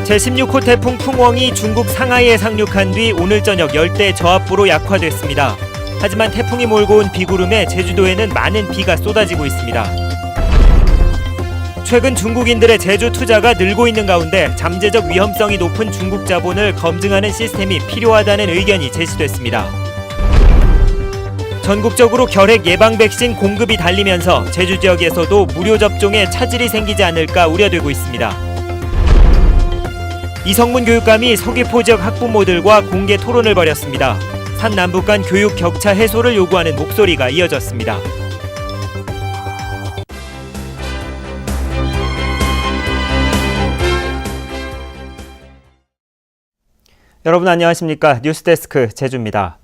제16호 태풍 풍웡이 중국 상하이에 상륙한 뒤 오늘 저녁 열대 저압부로 약화됐습니다. 하지만 태풍이 몰고 온 비구름에 제주도에는 많은 비가 쏟아지고 있습니다. 최근 중국인들의 제주 투자가 늘고 있는 가운데 잠재적 위험성이 높은 중국 자본을 검증하는 시스템이 필요하다는 의견이 제시됐습니다. 전국적으로 결핵 예방 백신 공급이 달리면서 제주 지역에서도 무료 접종에 차질이 생기지 않을까 우려되고 있습니다. 이성문 교육감이 서귀포 지역 학부모들과 공개 토론을 벌였습니다. 산 남북 간 교육 격차 해소를 요구하는 목소리가 이어졌습니다. 여러분 안녕하십니까? 뉴스데스크 제주입니다.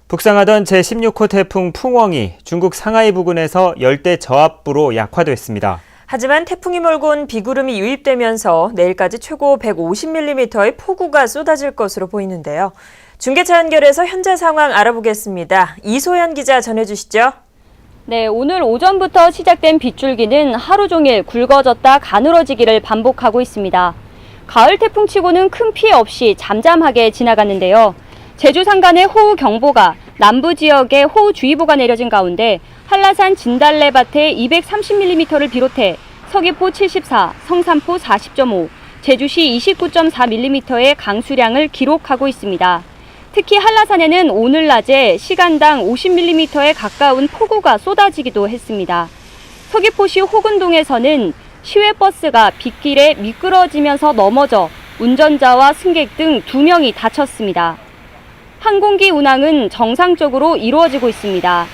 북상하던 제16호 태풍 풍웡이 중국 상하이 부근에서 열대 저압부로 약화됐습니다. 하지만 태풍이 몰고 온 비구름이 유입되면서 내일까지 최고 150mm의 폭우가 쏟아질 것으로 보이는데요. 중계차 연결해서 현재 상황 알아보겠습니다. 이소연 기자 전해주시죠. 네, 오늘 오전부터 시작된 빗줄기는 하루 종일 굵어졌다 가늘어지기를 반복하고 있습니다. 가을 태풍치고는 큰 피해 없이 잠잠하게 지나갔는데요. 제주 산간에 호우경보가, 남부 지역에 호우주의보가 내려진 가운데 한라산 진달래밭에 230mm를 비롯해 서귀포 74, 성산포 40.5, 제주시 29.4mm의 강수량을 기록하고 있습니다. 특히 한라산에는 오늘 낮에 시간당 50mm에 가까운 폭우가 쏟아지기도 했습니다. 서귀포시 호근동에서는 시외버스가 빗길에 미끄러지면서 넘어져 운전자와 승객 등 2명이 다쳤습니다. 항공기 운항은 정상적으로 이루어지고 있습니다.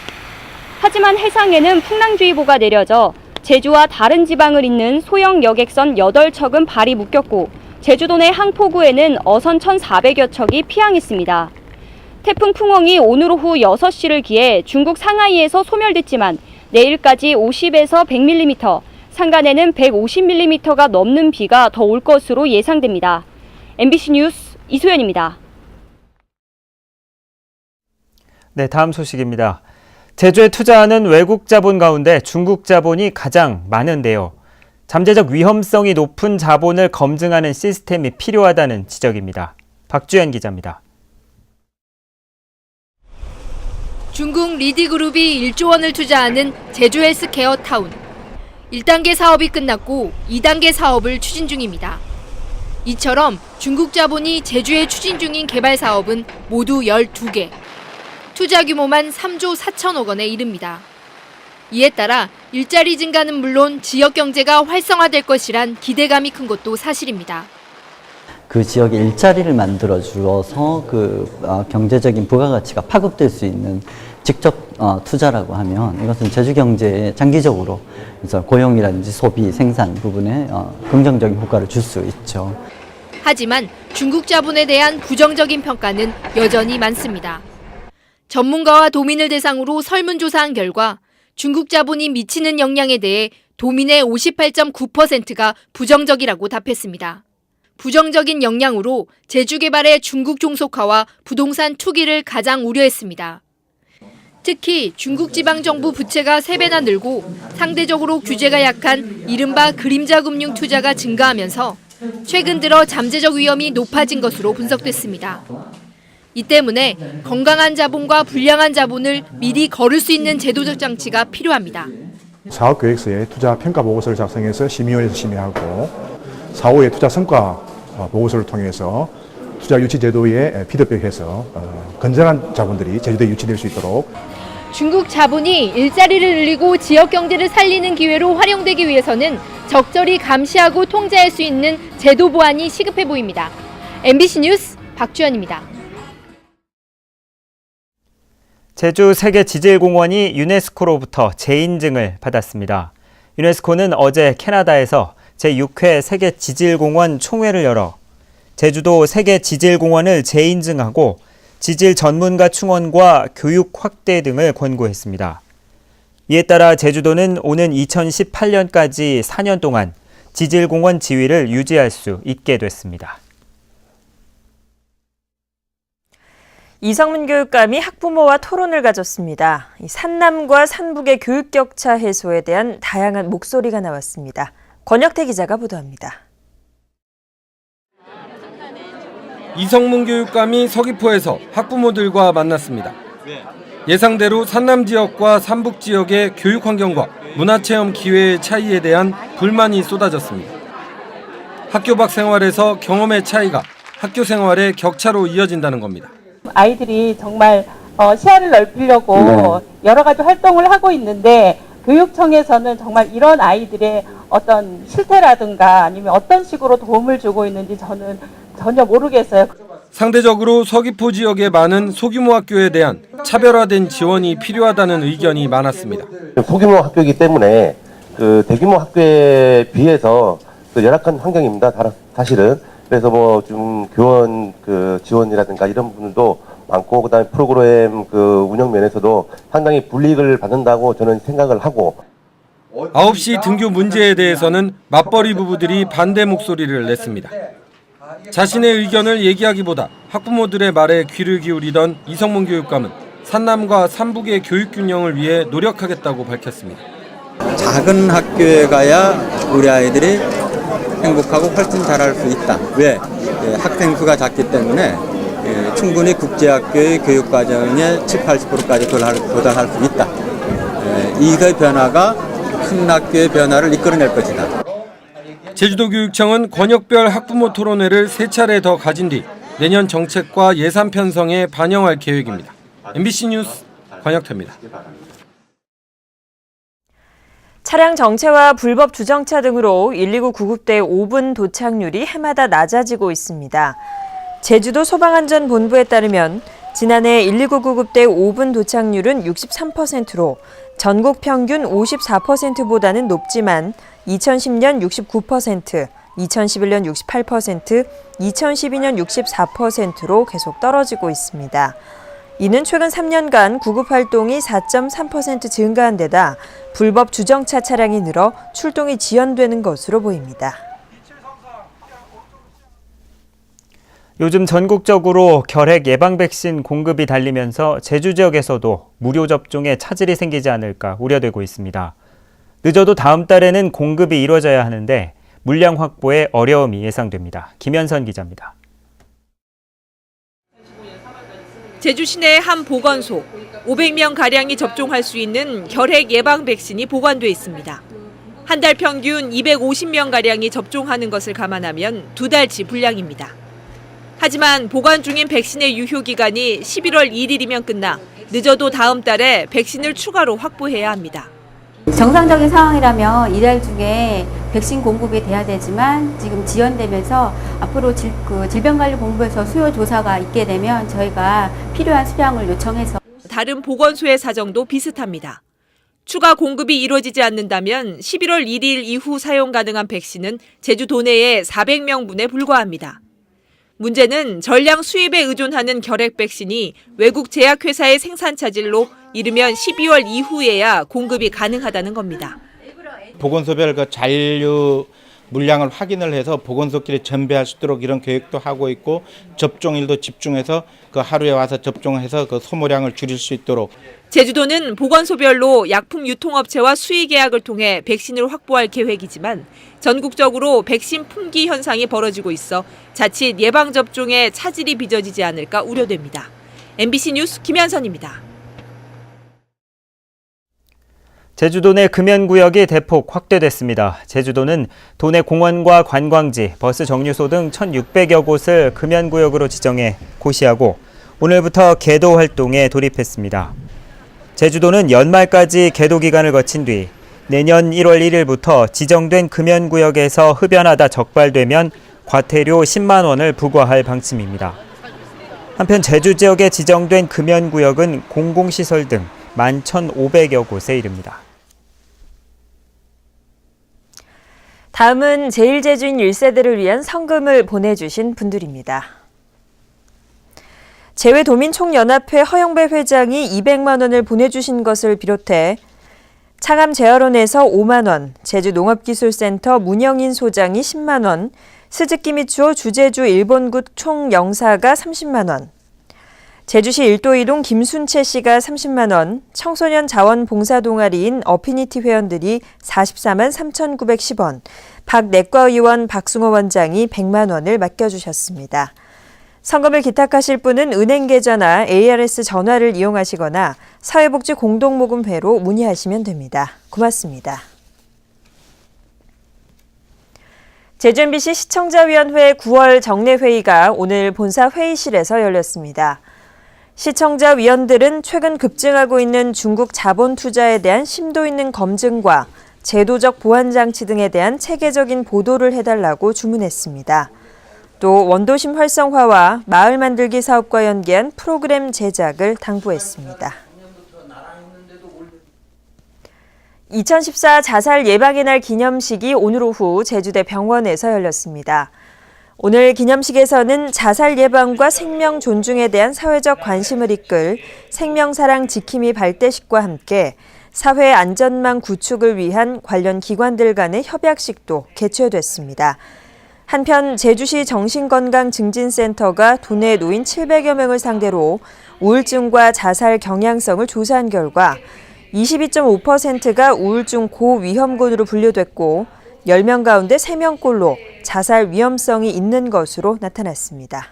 하지만 해상에는 풍랑주의보가 내려져 제주와 다른 지방을 잇는 소형 여객선 8척은 발이 묶였고 제주도 내 항포구에는 어선 1,400여 척이 피항했습니다. 태풍 풍웡이 오늘 오후 6시를 기해 중국 상하이에서 소멸됐지만 내일까지 50에서 100mm, 산간에는 150mm가 넘는 비가 더 올 것으로 예상됩니다. MBC 뉴스 이소연입니다. 네, 다음 소식입니다. 제주에 투자하는 외국 자본 가운데 중국 자본이 가장 많은데요. 잠재적 위험성이 높은 자본을 검증하는 시스템이 필요하다는 지적입니다. 박주연 기자입니다. 중국 리디그룹이 1조 원을 투자하는 제주 헬스케어 타운. 1단계 사업이 끝났고 2단계 사업을 추진 중입니다. 이처럼 중국 자본이 제주에 추진 중인 개발 사업은 모두 12개. 투자 규모만 3조 4천억 원에 이릅니다. 이에 따라 일자리 증가는 물론 지역 경제가 활성화될 것이란 기대감이 큰 것도 사실입니다. 그 지역에 일자리를 만들어 주어서 경제적인 부가가치가 파급될 수 있는 직접 투자라고 하면 이것은 제주 경제에 장기적으로 고용이라든지 소비, 생산 부분에 긍정적인 효과를 줄 수 있죠. 하지만 중국 자본에 대한 부정적인 평가는 여전히 많습니다. 전문가와 도민을 대상으로 설문조사한 결과 중국 자본이 미치는 영향에 대해 도민의 58.9%가 부정적이라고 답했습니다. 부정적인 영향으로 제주 개발의 중국 종속화와 부동산 투기를 가장 우려했습니다. 특히 중국 지방정부 부채가 3배나 늘고 상대적으로 규제가 약한 이른바 그림자 금융 투자가 증가하면서 최근 들어 잠재적 위험이 높아진 것으로 분석됐습니다. 이 때문에 건강한 자본과 불량한 자본을 미리 거를 수 있는 제도적 장치가 필요합니다. 사업계획서에 투자 평가 보고서를 작성해서 심의원에서 심의하고 사후에 투자 성과 보고서를 통해서 투자 유치 제도에 피드백해서 건전한 자본들이 제주도에 유치될 수 있도록. 중국 자본이 일자리를 늘리고 지역 경제를 살리는 기회로 활용되기 위해서는 적절히 감시하고 통제할 수 있는 제도 보완이 시급해 보입니다. MBC 뉴스 박주연입니다. 제주 세계지질공원이 유네스코로부터 재인증을 받았습니다. 유네스코는 어제 캐나다에서 제6회 세계지질공원 총회를 열어 제주도 세계지질공원을 재인증하고 지질 전문가 충원과 교육 확대 등을 권고했습니다. 이에 따라 제주도는 오는 2018년까지 4년 동안 지질공원 지위를 유지할 수 있게 됐습니다. 이성문 교육감이 학부모와 토론을 가졌습니다. 산남과 산북의 교육 격차 해소에 대한 다양한 목소리가 나왔습니다. 권혁태 기자가 보도합니다. 이성문 교육감이 서귀포에서 학부모들과 만났습니다. 예상대로 산남 지역과 삼북 지역의 교육 환경과 문화체험 기회의 차이에 대한 불만이 쏟아졌습니다. 학교 밖 생활에서 경험의 차이가 학교 생활의 격차로 이어진다는 겁니다. 아이들이 정말 시야를 넓히려고 여러 가지 활동을 하고 있는데 교육청에서는 정말 이런 아이들의 어떤 실태라든가 아니면 어떤 식으로 도움을 주고 있는지 저는 전혀 모르겠어요. 상대적으로 서귀포 지역의 많은 소규모 학교에 대한 차별화된 지원이 필요하다는 의견이 많았습니다. 소규모 학교이기 때문에 그 대규모 학교에 비해서 그 열악한 환경입니다. 사실은. 그래서 뭐 좀 교원 그 지원이라든가 이런 부분도 많고 그다음에 프로그램 그 운영 면에서도 상당히 불이익을 받는다고 저는 생각을 하고 9시 등교 문제에 대해서는 맞벌이 부부들이 반대 목소리를 냈습니다. 자신의 의견을 얘기하기보다 학부모들의 말에 귀를 기울이던 이성문 교육감은 산남과 삼북의 교육 균형을 위해 노력하겠다고 밝혔습니다. 작은 학교에 가야 우리 아이들이 행복하고 훨씬 잘할 수 있다. 왜? 학생 수가 작기 때문에 충분히 국제학교의 교육과정의 70-80%까지 도달할 수 있다. 이의 변화가 큰 학교의 변화를 이끌어낼 것이다. 제주도교육청은 권역별 학부모 토론회를 3차례 더 가진 뒤 내년 정책과 예산 편성에 반영할 계획입니다. MBC 뉴스 권혁태입니다. 차량 정체와 불법 주정차 등으로 119 구급대 5분 도착률이 해마다 낮아지고 있습니다. 제주도 소방안전본부에 따르면 지난해 119 구급대 5분 도착률은 63%로 전국 평균 54%보다는 높지만 2010년 69%, 2011년 68%, 2012년 64%로 계속 떨어지고 있습니다. 이는 최근 3년간 구급 활동이 4.3% 증가한 데다 불법 주정차 차량이 늘어 출동이 지연되는 것으로 보입니다. 요즘 전국적으로 결핵 예방 백신 공급이 달리면서 제주 지역에서도 무료 접종에 차질이 생기지 않을까 우려되고 있습니다. 늦어도 다음 달에는 공급이 이루어져야 하는데 물량 확보에 어려움이 예상됩니다. 김현선 기자입니다. 제주 시내 한 보건소, 500명가량이 접종할 수 있는 결핵 예방 백신이 보관돼 있습니다. 한 달 평균 250명가량이 접종하는 것을 감안하면 2달치 분량입니다. 하지만 보관 중인 백신의 유효기간이 11월 1일이면 끝나 늦어도 다음 달에 백신을 추가로 확보해야 합니다. 정상적인 상황이라면 이달 중에 백신 공급이 돼야 되지만 지금 지연되면서 앞으로 질병관리본부에서 수요 조사가 있게 되면 저희가 필요한 수량을 요청해서 다른 보건소의 사정도 비슷합니다. 추가 공급이 이루어지지 않는다면 11월 1일 이후 사용 가능한 백신은 제주도 내에 400명분에 불과합니다. 문제는 전량 수입에 의존하는 결핵 백신이 외국 제약회사의 생산 차질로 이르면 12월 이후에야 공급이 가능하다는 겁니다. 보건소별 그 잔류 물량을 확인을 해서 보건소끼리 전배할 수 있도록 이런 계획도 하고 있고 접종일도 집중해서 그 하루에 와서 접종해서 그 소모량을 줄일 수 있도록. 제주도는 보건소별로 약품 유통업체와 수의 계약을 통해 백신을 확보할 계획이지만 전국적으로 백신 품귀 현상이 벌어지고 있어 자칫 예방접종에 차질이 빚어지지 않을까 우려됩니다. MBC 뉴스 김현선입니다. 제주도 내 금연구역이 대폭 확대됐습니다. 제주도는 도내 공원과 관광지, 버스 정류소 등 1,600여 곳을 금연구역으로 지정해 고시하고 오늘부터 계도 활동에 돌입했습니다. 제주도는 연말까지 계도 기간을 거친 뒤 내년 1월 1일부터 지정된 금연구역에서 흡연하다 적발되면 과태료 10만 원을 부과할 방침입니다. 한편 제주 지역에 지정된 금연구역은 공공시설 등 11,500여 곳에 이릅니다. 다음은 제일제주인 1세대를 위한 성금을 보내주신 분들입니다. 재외도민총연합회 허영배 회장이 200만 원을 보내주신 것을 비롯해 창암재활원에서 5만 원, 제주농업기술센터 문영인 소장이 10만 원, 스즈키미츠오 주제주 일본국 총영사가 30만 원, 제주시 일도이동 김순채 씨가 30만 원, 청소년 자원 봉사 동아리인 어피니티 회원들이 44만 3,910원, 박 내과의원 박승호 원장이 100만 원을 맡겨주셨습니다. 성금을 기탁하실 분은 은행 계좌나 ARS 전화를 이용하시거나 사회복지공동모금회로 문의하시면 됩니다. 고맙습니다. 제주 MBC 시청자위원회 9월 정례회의가 오늘 본사 회의실에서 열렸습니다. 시청자위원들은 최근 급증하고 있는 중국 자본 투자에 대한 심도 있는 검증과 제도적 보완 장치 등에 대한 체계적인 보도를 해달라고 주문했습니다. 또 원도심 활성화와 마을 만들기 사업과 연계한 프로그램 제작을 당부했습니다. 2014 자살 예방의 날 기념식이 오늘 오후 제주대 병원에서 열렸습니다. 오늘 기념식에서는 자살 예방과 생명 존중에 대한 사회적 관심을 이끌 생명사랑 지킴이 발대식과 함께 사회 안전망 구축을 위한 관련 기관들 간의 협약식도 개최됐습니다. 한편 제주시 정신건강증진센터가 도내 노인 700여 명을 상대로 우울증과 자살 경향성을 조사한 결과 22.5%가 우울증 고위험군으로 분류됐고 10명 가운데 3명꼴로 자살 위험성이 있는 것으로 나타났습니다.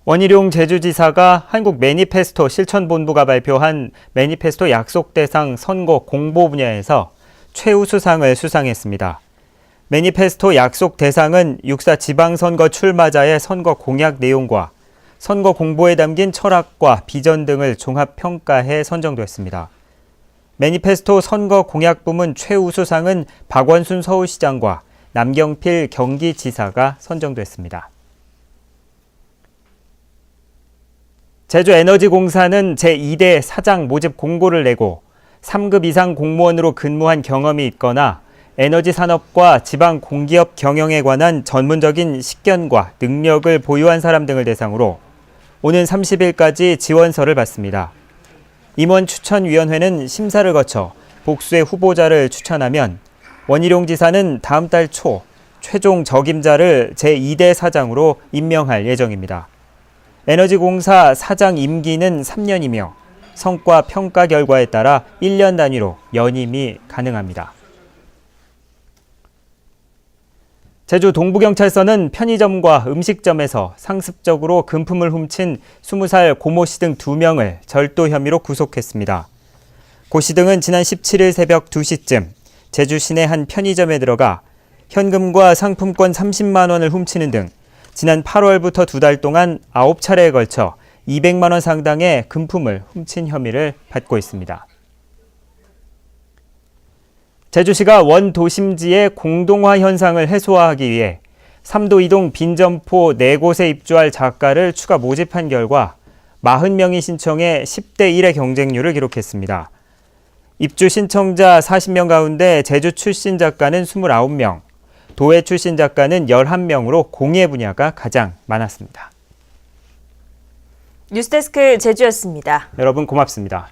원희룡 제주지사가 한국 매니페스토 실천본부가 발표한 매니페스토 약속대상 선거 공보 분야에서 최우수상을 수상했습니다. 매니페스토 약속대상은 6.4 지방선거 출마자의 선거 공약 내용과 선거 공보에 담긴 철학과 비전 등을 종합평가해 선정됐습니다. 매니페스토 선거 공약 부문 최우수상은 박원순 서울시장과 남경필 경기지사가 선정됐습니다. 제주에너지공사는 제2대 사장 모집 공고를 내고 3급 이상 공무원으로 근무한 경험이 있거나 에너지 산업과 지방 공기업 경영에 관한 전문적인 식견과 능력을 보유한 사람 등을 대상으로 오는 30일까지 지원서를 받습니다. 임원 추천위원회는 심사를 거쳐 복수의 후보자를 추천하면 원희룡 지사는 다음 달 초 최종 적임자를 제2대 사장으로 임명할 예정입니다. 에너지공사 사장 임기는 3년이며 성과 평가 결과에 따라 1년 단위로 연임이 가능합니다. 제주 동부경찰서는 편의점과 음식점에서 상습적으로 금품을 훔친 20살 고모 씨 등 2명을 절도 혐의로 구속했습니다. 고 씨 등은 지난 17일 새벽 2시쯤 제주 시내 한 편의점에 들어가 현금과 상품권 30만 원을 훔치는 등 지난 8월부터 2달 동안 9차례에 걸쳐 200만 원 상당의 금품을 훔친 혐의를 받고 있습니다. 제주시가 원도심지의 공동화 현상을 해소하기 위해 3도 이동 빈점포 4곳에 입주할 작가를 추가 모집한 결과 40명이 신청해 10대 1의 경쟁률을 기록했습니다. 입주 신청자 40명 가운데 제주 출신 작가는 29명, 도외 출신 작가는 11명으로 공예 분야가 가장 많았습니다. 뉴스데스크 제주였습니다. 여러분 고맙습니다.